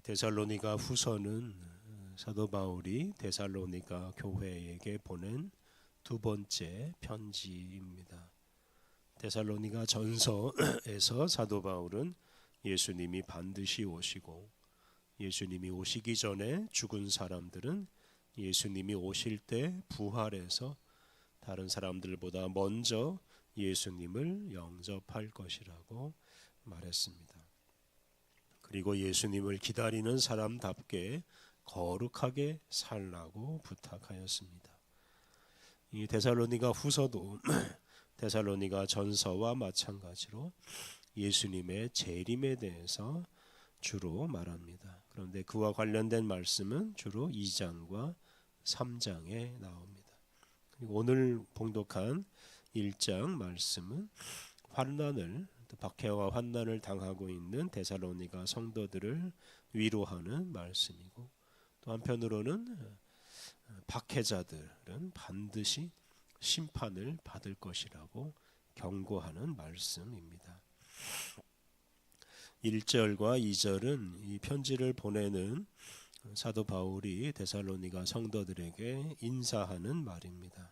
데살로니가 후서는 사도 바울이 데살로니가 교회에게 보낸 두 번째 편지입니다. 데살로니가 전서에서 사도 바울은 예수님이 반드시 오시고 예수님이 오시기 전에 죽은 사람들은 예수님이 오실 때 부활해서 다른 사람들보다 먼저 예수님을 영접할 것이라고 말했습니다. 그리고 예수님을 기다리는 사람답게 거룩하게 살라고 부탁하였습니다. 이 데살로니가 후서도 데살로니가 전서와 마찬가지로 예수님의 재림에 대해서 주로 말합니다. 그런데 그와 관련된 말씀은 주로 2장과 3장에 나옵니다. 그리고 오늘 봉독한 1장 말씀은 환난을 박해와 환난을 당하고 있는 데살로니가 성도들을 위로하는 말씀이고, 또 한편으로는 박해자들은 반드시 심판을 받을 것이라고 경고하는 말씀입니다. 1절과 2절은 이 편지를 보내는 사도 바울이 데살로니가 성도들에게 인사하는 말입니다.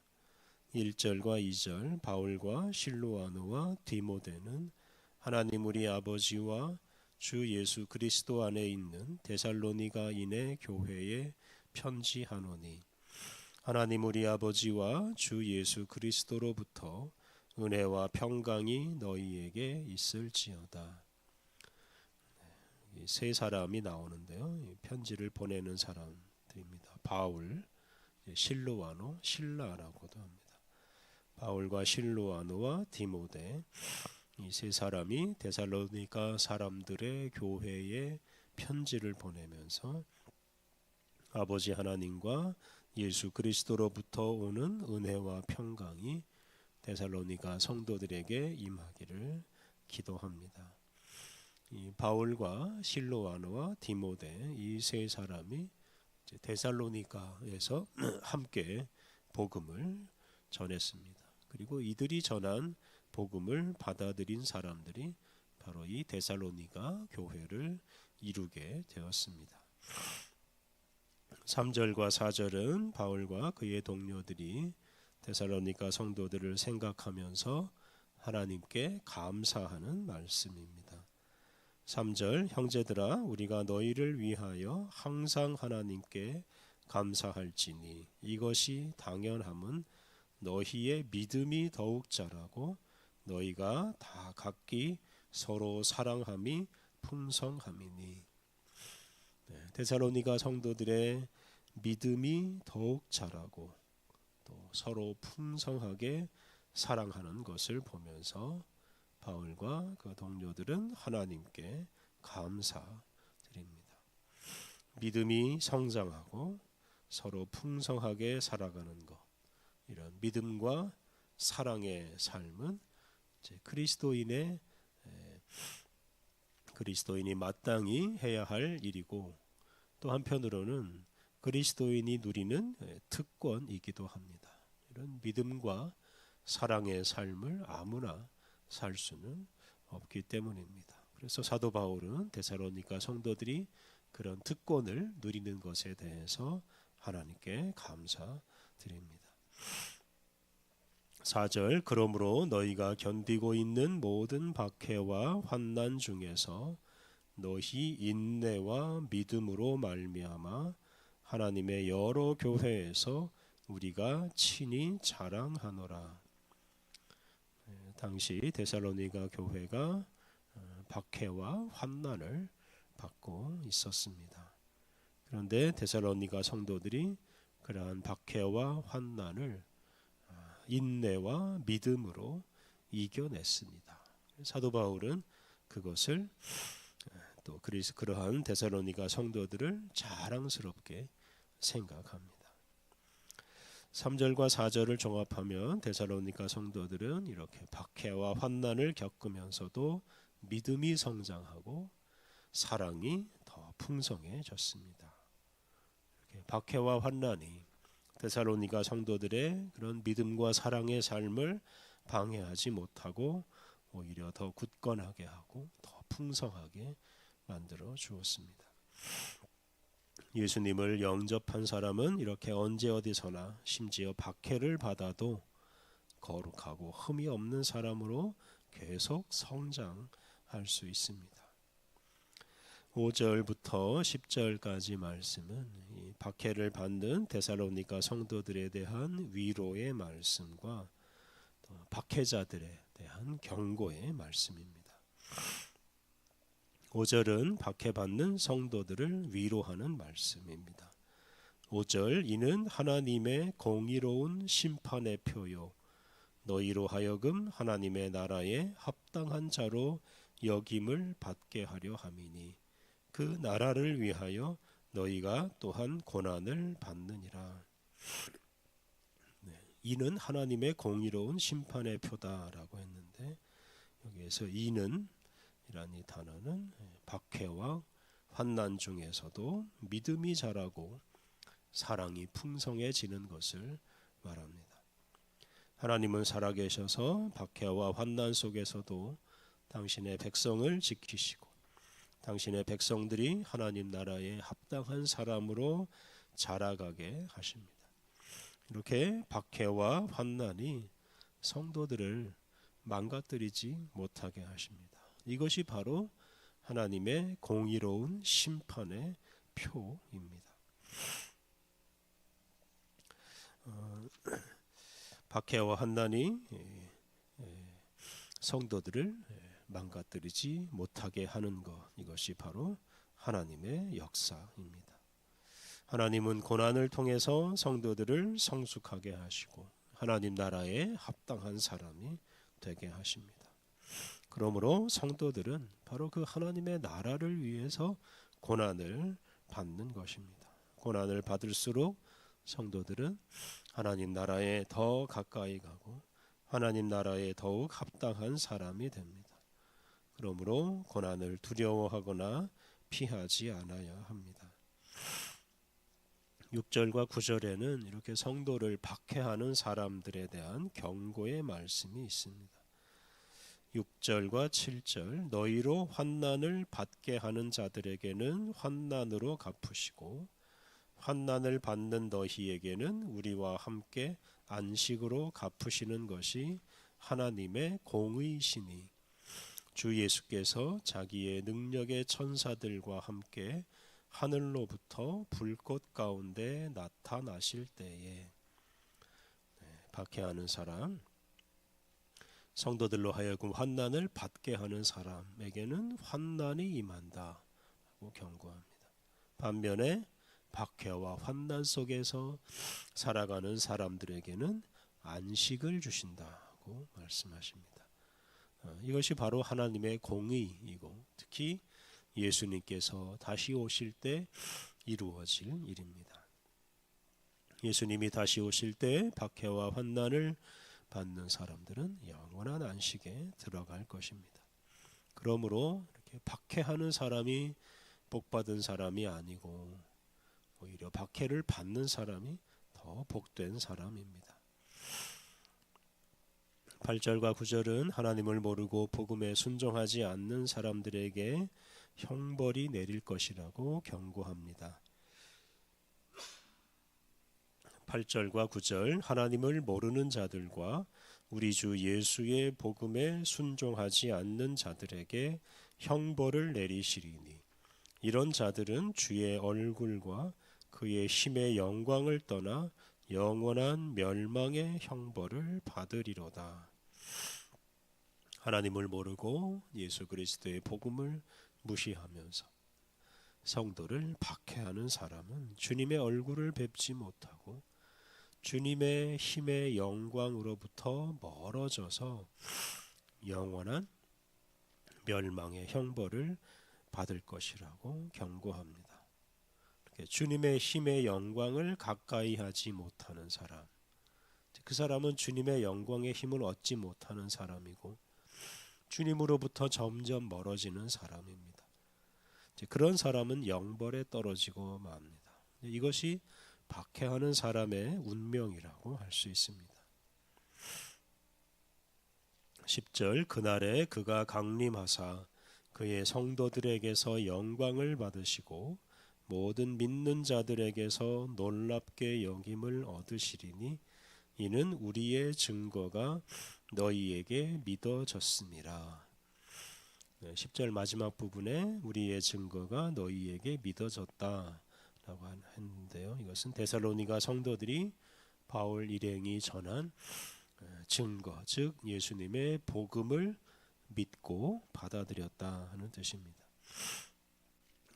1절과 2절 바울과 실로아노와 디모데는 하나님 우리 아버지와 주 예수 그리스도 안에 있는 데살로니가인의 교회에 편지하노니 하나님 우리 아버지와 주 예수 그리스도로부터 은혜와 평강이 너희에게 있을지어다. 세 사람이 나오는데요. 편지를 보내는 사람들입니다. 바울, 실로아노, 실라라고도 합니다. 바울과 실로아노와 디모데, 이 세 사람이 데살로니가 사람들의 교회에 편지를 보내면서 아버지 하나님과 예수 그리스도로부터 오는 은혜와 평강이 데살로니가 성도들에게 임하기를 기도합니다. 이 바울과 실로아노와 디모데 이 세 사람이 데살로니가에서 함께 복음을 전했습니다. 그리고 이들이 전한 복음을 받아들인 사람들이 바로 이 데살로니가 교회를 이루게 되었습니다. 3절과 4절은 바울과 그의 동료들이 데살로니가 성도들을 생각하면서 하나님께 감사하는 말씀입니다. 3절 형제들아 우리가 너희를 위하여 항상 하나님께 감사할지니 이것이 당연함은 너희의 믿음이 더욱 자라고 너희가 다 각기 서로 사랑함이 풍성함이니. 데살로니가 성도들의 믿음이 더욱 자라고 또 서로 풍성하게 사랑하는 것을 보면서 바울과 그 동료들은 하나님께 감사드립니다. 믿음이 성장하고 서로 풍성하게 살아가는 것, 이런 믿음과 사랑의 삶은 이제 그리스도인이 마땅히 해야 할 일이고, 또 한편으로는 그리스도인이 누리는 특권이기도 합니다. 이런 믿음과 사랑의 삶을 아무나 살 수는 없기 때문입니다. 그래서 사도 바울은 데살로니가 성도들이 그런 특권을 누리는 것에 대해서 하나님께 감사드립니다. 4절 그러므로 너희가 견디고 있는 모든 박해와 환난 중에서 너희 인내와 믿음으로 말미암아 하나님의 여러 교회에서 우리가 친히 자랑하노라. 당시 데살로니가 교회가 박해와 환난을 받고 있었습니다. 그런데 데살로니가 성도들이 그러한 박해와 환난을 인내와 믿음으로 이겨냈습니다. 사도 바울은 그것을 또 그러한 데살로니가 성도들을 자랑스럽게 생각합니다. 3절과 4절을 종합하면 데살로니가 성도들은 이렇게 박해와 환난을 겪으면서도 믿음이 성장하고 사랑이 더 풍성해졌습니다. 이렇게 박해와 환난이 데살로니가 성도들의 그런 믿음과 사랑의 삶을 방해하지 못하고 오히려 더 굳건하게 하고 더 풍성하게 만들어 주었습니다. 예수님을 영접한 사람은 이렇게 언제 어디서나 심지어 박해를 받아도 거룩하고 흠이 없는 사람으로 계속 성장할 수 있습니다. 5절부터 10절까지 말씀은 이 박해를 받는 데살로니가 성도들에 대한 위로의 말씀과 또 박해자들에 대한 경고의 말씀입니다. 5절은 박해받는 성도들을 위로하는 말씀입니다. 5절 이는 하나님의 공의로운 심판의 표요 너희로 하여금 하나님의 나라에 합당한 자로 여김을 받게 하려 함이니 그 나라를 위하여 너희가 또한 고난을 받느니라. 이는 하나님의 공의로운 심판의 표다라고 했는데 여기에서 이는 이란 이 단어는 박해와 환난 중에서도 믿음이 자라고 사랑이 풍성해지는 것을 말합니다. 하나님은 살아계셔서 박해와 환난 속에서도 당신의 백성을 지키시고 당신의 백성들이 하나님 나라에 합당한 사람으로 자라가게 하십니다. 이렇게 박해와 환난이 성도들을 망가뜨리지 못하게 하십니다. 이것이 바로 하나님의 공의로운 심판의 표입니다. 박해와 환난이 성도들을 망가뜨리지 못하게 하는 것, 이것이 바로 하나님의 역사입니다. 하나님은 고난을 통해서 성도들을 성숙하게 하시고 하나님 나라에 합당한 사람이 되게 하십니다. 그러므로 성도들은 바로 그 하나님의 나라를 위해서 고난을 받는 것입니다. 고난을 받을수록 성도들은 하나님 나라에 더 가까이 가고 하나님 나라에 더욱 합당한 사람이 됩니다. 그러므로 고난을 두려워하거나 피하지 않아야 합니다. 6절과 9절에는 이렇게 성도를 박해하는 사람들에 대한 경고의 말씀이 있습니다. 6절과 7절 너희로 환난을 받게 하는 자들에게는 환난으로 갚으시고 환난을 받는 너희에게는 우리와 함께 안식으로 갚으시는 것이 하나님의 공의시니 주 예수께서 자기의 능력의 천사들과 함께 하늘로부터 불꽃 가운데 나타나실 때에 박해하는 사람, 성도들로 하여금 환난을 받게 하는 사람에게는 환난이 임한다고 경고합니다. 반면에 박해와 환난 속에서 살아가는 사람들에게는 안식을 주신다고 말씀하십니다. 이것이 바로 하나님의 공의이고 특히 예수님께서 다시 오실 때 이루어질 일입니다. 예수님이 다시 오실 때 박해와 환난을 받는 사람들은 영원한 안식에 들어갈 것입니다. 그러므로 이렇게 박해하는 사람이 복받은 사람이 아니고 오히려 박해를 받는 사람이 더 복된 사람입니다. 8절과 9절은 하나님을 모르고 복음에 순종하지 않는 사람들에게 형벌이 내릴 것이라고 경고합니다. 8절과 9절 하나님을 모르는 자들과 우리 주 예수의 복음에 순종하지 않는 자들에게 형벌을 내리시리니 이런 자들은 주의 얼굴과 그의 힘의 영광을 떠나 영원한 멸망의 형벌을 받으리로다. 하나님을 모르고 예수 그리스도의 복음을 무시하면서 성도를 박해하는 사람은 주님의 얼굴을 뵙지 못하고 주님의 힘의 영광으로부터 멀어져서 영원한 멸망의 형벌을 받을 것이라고 경고합니다. 주님의 힘의 영광을 가까이 하지 못하는 사람, 그 사람은 주님의 영광의 힘을 얻지 못하는 사람이고 주님으로부터 점점 멀어지는 사람입니다. 그런 사람은 영벌에 떨어지고 맙니다. 이것이 박해하는 사람의 운명이라고 할 수 있습니다. 10절 그날에 그가 강림하사 그의 성도들에게서 영광을 받으시고 모든 믿는 자들에게서 놀랍게 여김을 얻으시리니 이는 우리의 증거가 너희에게 믿어졌습니다. 10절 마지막 부분에 우리의 증거가 너희에게 믿어졌다라고 했는데요. 이것은 데살로니가 성도들이 바울 일행이 전한 증거, 즉 예수님의 복음을 믿고 받아들였다 하는 뜻입니다.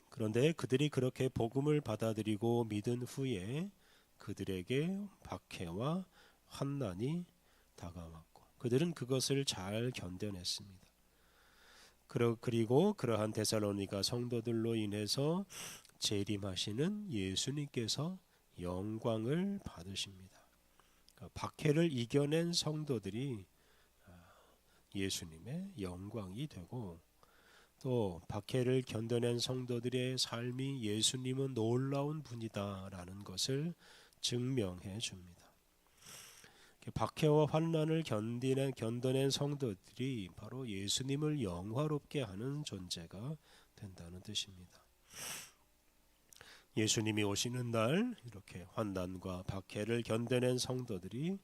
그런데 그들이 그렇게 복음을 받아들이고 믿은 후에 그들에게 박해와 환난이 다가왔고 그들은 그것을 잘 견뎌냈습니다. 그리고 그러한 데살로니가 성도들로 인해서 재림하시는 예수님께서 영광을 받으십니다. 박해를 이겨낸 성도들이 예수님의 영광이 되고 또 박해를 견뎌낸 성도들의 삶이 예수님은 놀라운 분이다라는 것을 증명해 줍니다. 박해와 환난을 견뎌낸 성도들이 바로 예수님을 영화롭게 하는 존재가 된다는 뜻입니다. 예수님이 오시는 날 이렇게 환난과 박해를 견뎌낸 성도들이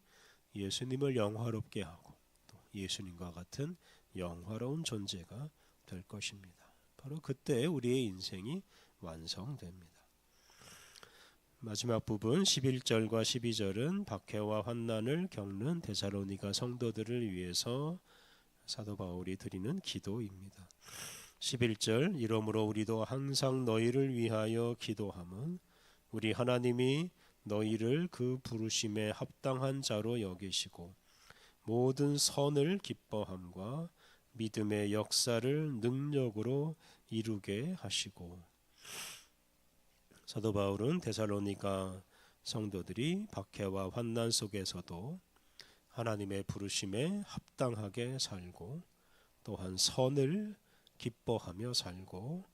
예수님을 영화롭게 하고 또 예수님과 같은 영화로운 존재가 될 것입니다. 바로 그때 우리의 인생이 완성됩니다. 마지막 부분 11절과 12절은 박해와 환난을 겪는 데살로니가 성도들을 위해서 사도 바울이 드리는 기도입니다. 11절 이러므로 우리도 항상 너희를 위하여 기도함은 우리 하나님이 너희를 그 부르심에 합당한 자로 여기시고 모든 선을 기뻐함과 믿음의 역사를 능력으로 이루게 하시고. 사도 바울은 데살로니가 성도들이 박해와 환난 속에서도 하나님의 부르심에 합당하게 살고 또한 선을 기뻐하며 살고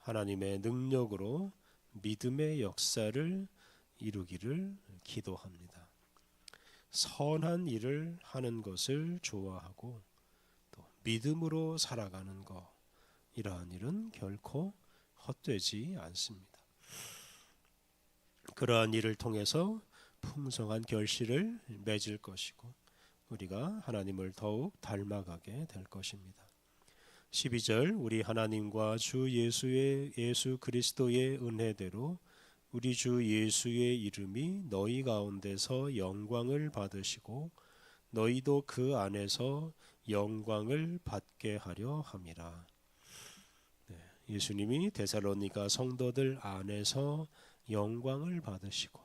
하나님의 능력으로 믿음의 역사를 이루기를 기도합니다. 선한 일을 하는 것을 좋아하고 또 믿음으로 살아가는 것, 이러한 일은 결코 헛되지 않습니다. 그러한 일을 통해서 풍성한 결실을 맺을 것이고 우리가 하나님을 더욱 닮아가게 될 것입니다. 12절 우리 하나님과 주 예수 그리스도의 은혜대로 우리 주 예수의 이름이 너희 가운데서 영광을 받으시고 너희도 그 안에서 영광을 받게 하려 함이라. 예수님이 데살로니가 성도들 안에서 영광을 받으시고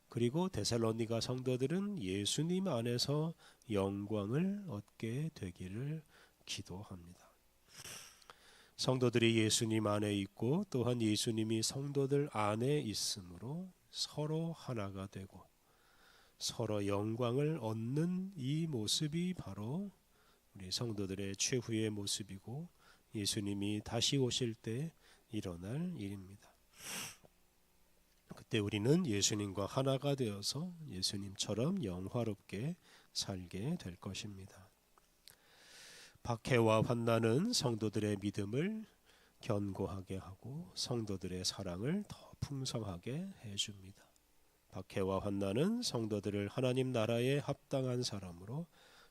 그리고 데살로니가 성도들은 예수님 안에서 영광을 얻게 되기를 기도합니다. 성도들이 예수님 안에 있고 또한 예수님이 성도들 안에 있으므로 서로 하나가 되고 서로 영광을 얻는 이 모습이 바로 우리 성도들의 최후의 모습이고 예수님이 다시 오실 때 일어날 일입니다. 그때 우리는 예수님과 하나가 되어서 예수님처럼 영화롭게 살게 될 것입니다. 박해와 환난은 성도들의 믿음을 견고하게 하고 성도들의 사랑을 더 풍성하게 해줍니다. 박해와 환난은 성도들을 하나님 나라에 합당한 사람으로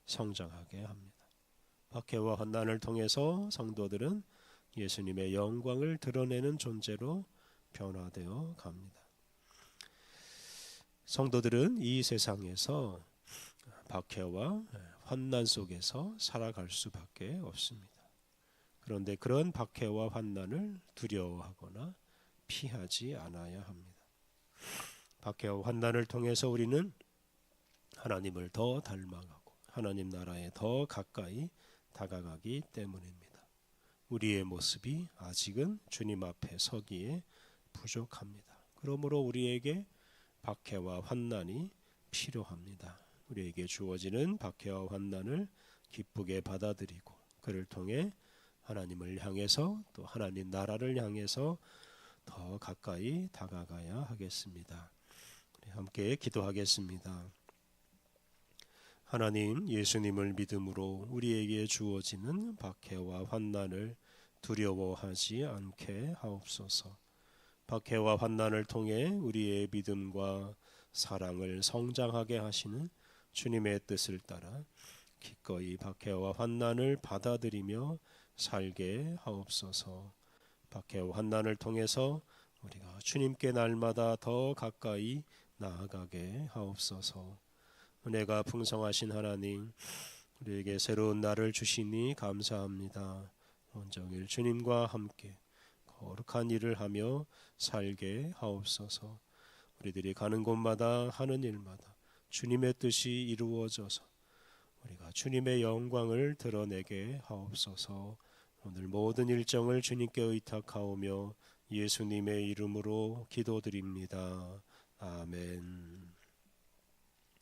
성장하게 합니다. 박해와 환난을 통해서 성도들은 예수님의 영광을 드러내는 존재로 변화되어 갑니다. 성도들은 이 세상에서 박해와 환난 속에서 살아갈 수밖에 없습니다. 그런데 그런 박해와 환난을 두려워하거나 피하지 않아야 합니다. 박해와 환난을 통해서 우리는 하나님을 더 닮아가고 하나님 나라에 더 가까이 다가가기 때문입니다. 우리의 모습이 아직은 주님 앞에 서기에 부족합니다. 그러므로 우리에게 박해와 환난이 필요합니다. 우리에게 주어지는 박해와 환난을 기쁘게 받아들이고 그를 통해 하나님을 향해서 또 하나님 나라를 향해서 더 가까이 다가가야 하겠습니다. 함께 기도하겠습니다. 하나님, 예수님을 믿음으로 우리에게 주어지는 박해와 환난을 두려워하지 않게 하옵소서. 박해와 환난을 통해 우리의 믿음과 사랑을 성장하게 하시는 주님의 뜻을 따라 기꺼이 박해와 환난을 받아들이며 살게 하옵소서. 박해와 환난을 통해서 우리가 주님께 날마다 더 가까이 나아가게 하옵소서. 은혜가 풍성하신 하나님, 우리에게 새로운 날을 주시니 감사합니다. 온종일 주님과 함께 거룩한 일을 하며 살게 하옵소서. 우리들이 가는 곳마다 하는 일마다 주님의 뜻이 이루어져서 우리가 주님의 영광을 드러내게 하옵소서. 오늘 모든 일정을 주님께 의탁하오며 예수님의 이름으로 기도드립니다. 아멘.